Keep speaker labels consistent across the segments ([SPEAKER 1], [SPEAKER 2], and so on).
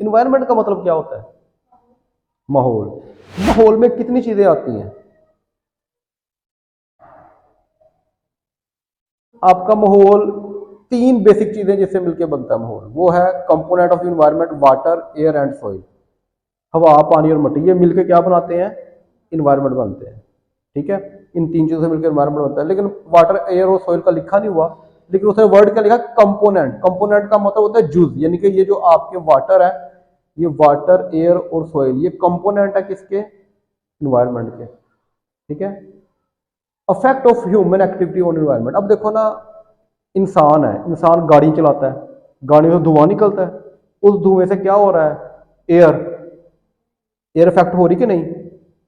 [SPEAKER 1] Environment का मतलब क्या होता है? माहौल। माहौल में कितनी चीजें आती हैं? आपका माहौल 3 बेसिक चीजें जिससे मिलकर बनता है माहौल, वो है component of environment, water, air and soil. हवा, पानी और मिट्टी, ये मिलकर क्या बनाते हैं? इन्वायरमेंट बनते हैं। ठीक है, इन 3 चीजों से मिलकर इन्वायरमेंट बनता है। लेकिन वाटर, एयर और सॉइल का लिखा नहीं हुआ, लेकिन उसने वर्ड क्या लिखा? कंपोनेंट। कंपोनेंट का मतलब होता है जुज, यानी कि ये जो आपके वाटर है, ये वाटर, एयर और सॉइल, ये कंपोनेंट है किसके? इन्वायरमेंट के। ठीक है। Affect of human activity on environment. अब देखो ना, इंसान है, इंसान गाड़ी चलाता है, गाड़ी में धुआं निकलता है, उस धुएं से क्या हो रहा है? एयर, एयर इफेक्ट हो रही कि नहीं?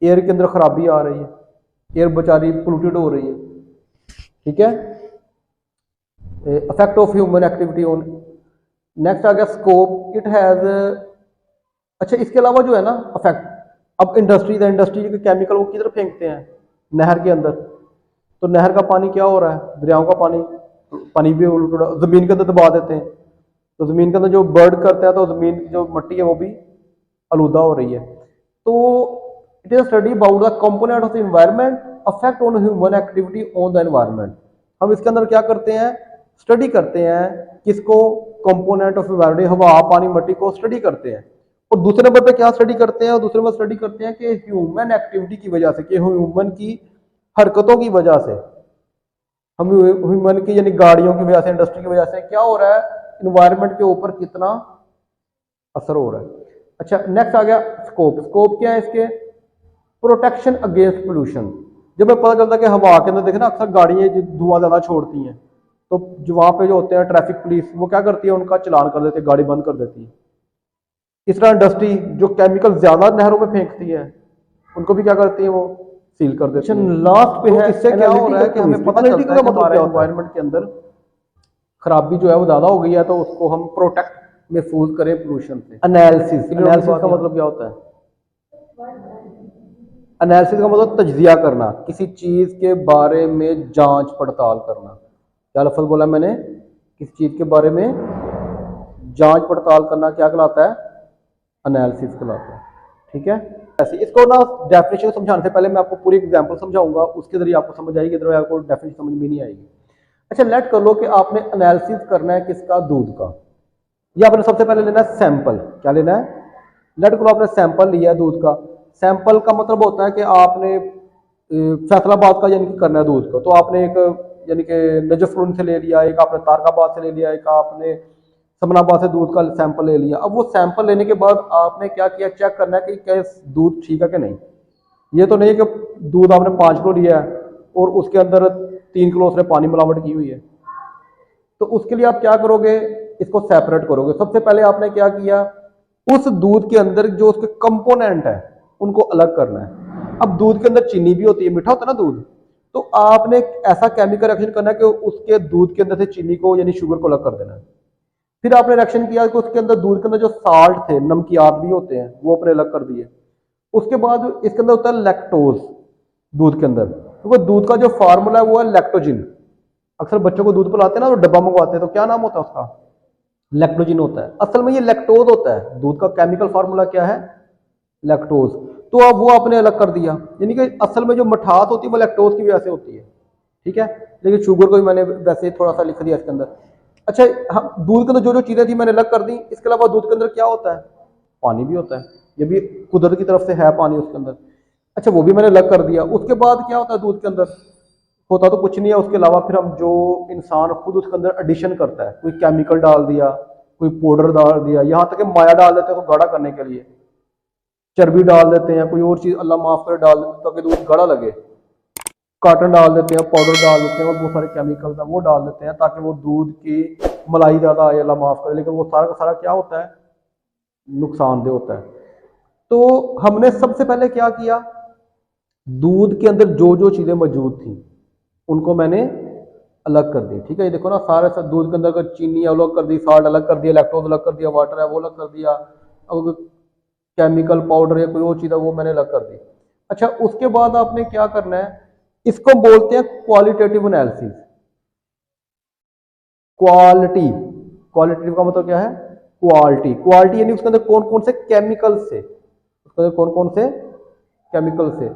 [SPEAKER 1] एयर के अंदर खराबी आ रही है, एयर बेचारी पोल्यूटेड हो रही है। ठीक है। Effect of human activity on. Next आ गया स्कोप, इट हैज। अच्छा, इसके अलावा जो है ना इफेक्ट, अब इंडस्ट्रीज है, इंडस्ट्री के केमिकल वो किधर फेंकते हैं? नहर के अंदर। तो नहर का पानी क्या हो रहा है? दरियाओं का पानी, पानी भी जमीन के अंदर दबा देते हैं, तो जमीन के अंदर जो बर्ड करते हैं, तो जमीन जो मिट्टी है वो भी आलूदा हो रही है। तो it is study about the component of the environment, affect on human activity on the environment. हम इसके अंदर क्या करते हैं? स्टडी करते हैं किसको? कंपोनेंट ऑफ एनवायरनमेंट, हवा, पानी, मिट्टी को स्टडी करते हैं। और दूसरे नंबर पे क्या स्टडी करते हैं? और दूसरे नंबर स्टडी करते हैं कि ह्यूमन एक्टिविटी की वजह से, कि ह्यूमन की हरकतों की वजह से, हम ह्यूमन की यानी गाड़ियों की वजह से, इंडस्ट्री की वजह से क्या हो रहा है? एनवायरनमेंट के ऊपर कितना असर हो रहा है। अच्छा, नेक्स्ट आ गया स्कोप। स्कोप क्या है इसके? Protection against pollution. जब हमें पता चलता है कि हवा के अंदर देखना अक्सर गाड़ियां धुआं ज्यादा छोड़ती हैं, तो जो वहां पे जो होते हैं ट्रैफिक पुलिस, वो क्या करती है? उनका चलान कर देती है, गाड़ी बंद कर देती है। इस तरह इंडस्ट्री जो केमिकल ज्यादा नहरों में फेंकती है, उनको भी क्या करती है? वो सील कर देती है। लास्ट पे है, इससे क्या हो रहा है कि हमें पता चलता है कि हमारे एनवायरनमेंट के अंदर खराबी जो है वो ज्यादा हो गई है, तो उसको हम प्रोटेक्ट, महफूज करें पोल्यूशन से। एनालिसिस, एनालिसिस का मतलब क्या होता है? एनालिसिस का मतलब तज्जिया करना, किसी चीज के बारे में जांच पड़ताल करना। क्या लफ्ज बोला मैंने? किसी चीज के बारे में जांच पड़ताल करना क्या कहलाता है? एनालिसिस कहलाता है। ठीक है। ऐसे इसको ना डेफिनेशन समझाने से पहले मैं आपको पूरी एग्जांपल समझाऊंगा, उसके जरिए आपको समझ आएगी, इधर आपको डेफिनेशन समझ में नहीं आएगी। अच्छा, लेट कर लो कि आपने एनालिसिस करना है किसका? दूध का। ये आपने सबसे पहले लेना है सैंपल। क्या लेना है? लेट करो आपने सैंपल लिया है दूध का। सैंपल का मतलब होता है कि आपने फैसलाबाद का यानी कि करना है दूध को, तो आपने एक यानी कि नजफरुन से ले लिया, एक आपने तारकाबाद से ले लिया, एक आपने समनाबाद से दूध का सैंपल ले लिया। अब वो सैंपल लेने के बाद आपने क्या किया? चेक करना है कि क्या दूध ठीक है कि नहीं। ये तो नहीं कि दूध आपने 5 किलो लिया है और उसके अंदर 3 किलो उसने पानी मिलावट की हुई है। तो उसके लिए आप क्या करोगे? इसको सेपरेट करोगे। सबसे पहले आपने क्या किया? उस दूध के अंदर जो उसके कंपोनेंट है उनको अलग करना है। अब दूध के अंदर चीनी भी होती है, मीठा होता है ना दूध, तो आपने ऐसा केमिकल रिएक्शन करना है कि उसके दूध के अंदर से चीनी को यानी शुगर को अलग कर देना है। फिर आपने रिएक्शन किया कि उसके अंदर दूध के अंदर जो साल्ट थे, नमकियात भी होते हैं, वो अपने अलग कर दिए। उसके बाद इसके अंदर होता है लैक्टोज दूध के अंदर, क्योंकि तो दूध का जो फार्मूला है वो है लैक्टोजिन। अक्सर बच्चों को दूध पिलाते हैं ना, तो डब्बा मंगवाते हैं, तो क्या नाम होता है उसका? लैक्टोजिन होता है। असल में ये लैक्टोज होता है। दूध का केमिकल फार्मूला क्या है? लैक्टोज। तो अब वो आपने अलग कर दिया, यानी कि असल में जो मिठास होती है वो लैक्टोज की वजह से होती है। ठीक है, लेकिन शुगर को भी मैंने वैसे थोड़ा सा लिख दिया इसके अंदर। अच्छा, हम दूध के अंदर जो जो चीजें थी मैंने अलग कर दी। इसके अलावा दूध के अंदर क्या होता है? पानी भी होता है, ये भी कुदरत की तरफ से है पानी उसके अंदर। अच्छा, वो भी मैंने अलग कर दिया। उसके बाद क्या होता है दूध के अंदर? होता तो कुछ नहीं है उसके अलावा, फिर हम जो इंसान खुद उसके अंदर एडिशन करता है, कोई केमिकल डाल दिया, कोई पाउडर डाल दिया, यहाँ तक कि माया डाल देते हैं उसको गाढ़ा करने के लिए, चर्बी डाल देते हैं, कोई और चीज अल्लाह माफ करे डाल देते हैं ताकि दूध गाढ़ा लगे, कॉटन डाल देते हैं, पाउडर डाल देते हैं, और बहुत सारे केमिकल है वो डाल देते हैं ताकि वो दूध की मलाई ज्यादा आए, अल्लाह माफ करे। लेकिन वो सारा का सारा क्या होता है? नुकसानदेह होता है। तो हमने सबसे पहले क्या किया? दूध के अंदर जो जो चीजें मौजूद थी उनको मैंने अलग कर दी। ठीक है, ये देखो ना, सारे सब दूध के अंदर चीनी अलग कर दी, साल्ट अलग कर दिया, लैक्टोज अलग कर दिया, वाटर है वो अलग कर दिया, अब केमिकल पाउडर या कोई और चीज है वो मैंने अलग कर दी। अच्छा, उसके बाद आपने क्या करना है? इसको बोलते हैं क्वालिटेटिव एनालिसिस। क्वालिटी, क्वालिटेटिव का मतलब क्या है? क्वालिटी, क्वालिटी यानी उसके अंदर कौन कौन से केमिकल से, उसके अंदर कौन कौन से केमिकल से।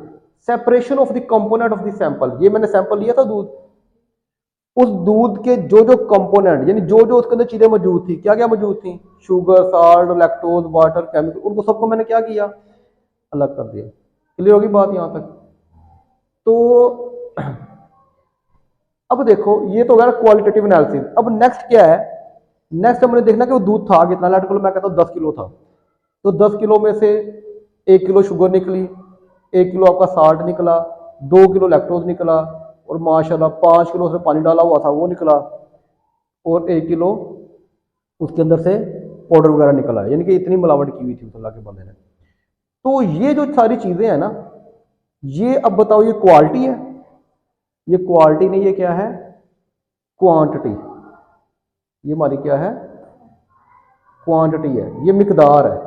[SPEAKER 1] Separation of the component of the sample, ये मैंने सैंपल लिया था दूध, उस दूध के जो जो कंपोनेंट यानी जो जो उसके अंदर चीजें मौजूद थी, क्या क्या मौजूद थी, sugar, salt, lactose, water, chemical, उनको सबको मैंने क्या किया, अलग कर दिया। क्लियर होगी बात यहां तक। तो अब देखो ये तो हो गया क्वालिटेटिव एनालिसिस। अब नेक्स्ट क्या है, नेक्स्ट हमने देखना कि वो दूध था कितना, लेट को मैं कहता हूँ 10 किलो था, तो 10 किलो में से 1 किलो शुगर निकली, 1 किलो आपका साल्ट निकला, 2 किलो लैक्टोज निकला, और माशाल्लाह 5 किलो उसमें पानी डाला हुआ था वो निकला, और 1 किलो उसके अंदर से पाउडर वगैरह निकला है, यानी कि इतनी मिलावट की हुई थी अल्लाह के बंदे ने। तो ये जो सारी चीजें हैं ना, ये अब बताओ ये क्वालिटी है, ये क्वालिटी नहीं, ये क्या है, क्वांटिटी। ये हमारी क्या है, क्वांटिटी है, ये मिकदार है।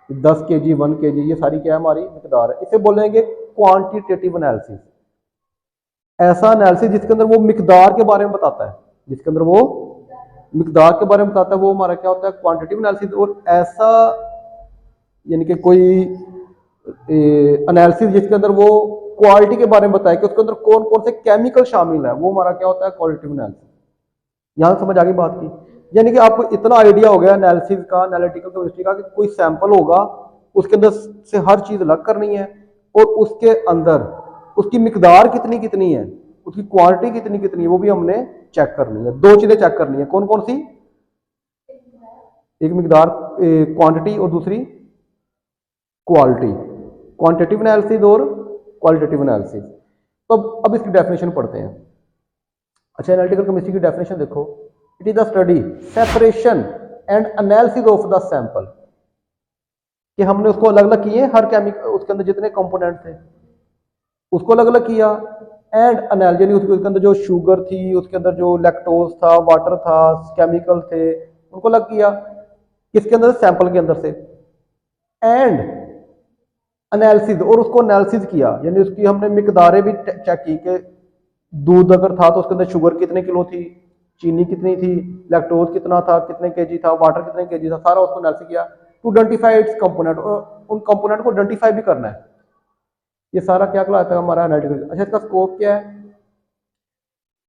[SPEAKER 1] 10 kg 1 kg ये सारी क्या है, हमारी मिकदार है। इसे बोलेंगे क्वांटिटेटिव एनालिसिस। ऐसा एनालिसिस जिसके अंदर वो मिकदार के बारे में बताता है, जिसके अंदर वो मिकदार के बारे में बताता है, वो हमारा क्या होता है, क्वांटिटेटिव एनालिसिस। और ऐसा यानी कि कोई एनालिसिस जिसके अंदर वो क्वालिटी के बारे में बताए कि उसके अंदर कौन कौन से केमिकल शामिल है, वो हमारा क्या होता है, क्वालिटेटिव एनालिसिस। यहां समझ आ गई बात की, यानी कि आपको इतना आइडिया हो गया एनालिसिस का, एनालिटिकल केमिस्ट्री का, कि कोई सैंपल होगा उसके अंदर से हर चीज अलग करनी है, और उसके अंदर उसकी मिकदार कितनी कितनी है, उसकी क्वांटिटी कितनी कितनी है, वो भी हमने चेक करनी है। दो चीजें चेक करनी है, कौन कौन सी, एक मिकदार क्वांटिटी और दूसरी क्वालिटी, क्वांटिटेटिव एनालिसिस और क्वालिटेटिव एनालिसिस। तो अब इसकी डेफिनेशन पढ़ते हैं। अच्छा, एनालिटिकल केमिस्ट्री की डेफिनेशन देखो, it is the study, separation and analysis of the sample, कि हमने उसको अलग अलग किए, हर केमिकल उसके अंदर जितने कंपोनेंट थे उसको अलग अलग किया, एंड एनालिसिस यानी उसके अंदर जो शुगर थी, उसके अंदर जो लैक्टोज था, वाटर था, केमिकल थे, उनको अलग किया, किसके अंदर, सैंपल के अंदर से, एंड एनालिसिस, और उसको एनालिसिस किया, यानी उसकी हमने मिकदारें भी चेक की कि दूध अगर था तो उसके अंदर शुगर कितने किलो थी, चीनी कितनी थी, लैक्टोज कितना था, कितने केजी था, वाटर कितने केजी था, सारा उसको एनालिसिस किया टू आइडेंटिफाई इट्स कंपोनेंट, और उन कंपोनेंट को आइडेंटिफाई भी करना है। ये सारा क्या कहलाता है, हमारा एनालिटिकल। अच्छा, इसका स्कोप क्या है,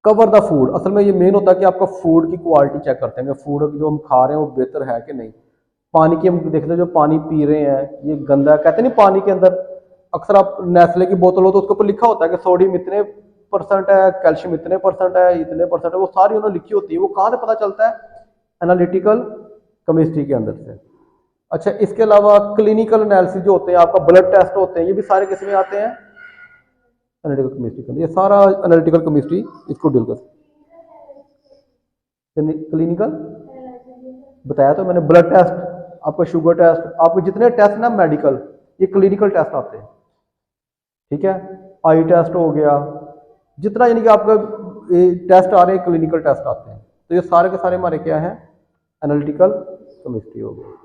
[SPEAKER 1] कवर द फूड। असल में ये मेन होता है कि आपका फूड की क्वालिटी चेक करते हैं कि फूड जो हम खा रहे हैं वो बेहतर है कि नहीं। पानी की हम देखते हैं, जो पानी पी रहे हैं ये गंदा है, कहते नहीं पानी के अंदर अक्सर आप नेस्ले की बोतल हो तो उसके ऊपर लिखा होता है कि सोडियम इतने परसेंट है, कैल्शियम इतने परसेंट है, इतने परसेंट है, वो सारी उन्होंने लिखी होती है। वो कहाँ से पता चलता है, एनालिटिकल केमिस्ट्री के अंदर से। अच्छा, इसके अलावा क्लिनिकल एनालिसिस जो होते हैं, आपका ब्लड टेस्ट होते हैं, ये भी सारे किस में आते हैं, एनालिटिकल केमिस्ट्री के अंदर। ये सारा एनालिटिकल केमिस्ट्री इसको डील करती है। क्लिनिकल बताया तो मैंने, ब्लड टेस्ट, आपका शुगर टेस्ट, आपके जितने टेस्ट ना मेडिकल, ये क्लिनिकल टेस्ट आते हैं, ठीक है। आई टेस्ट हो गया, जितना यानी कि आपका टेस्ट आ रहे हैं क्लिनिकल टेस्ट आते हैं। तो ये सारे के सारे हमारे क्या हैं, एनालिटिकल केमिस्ट्री हो गए।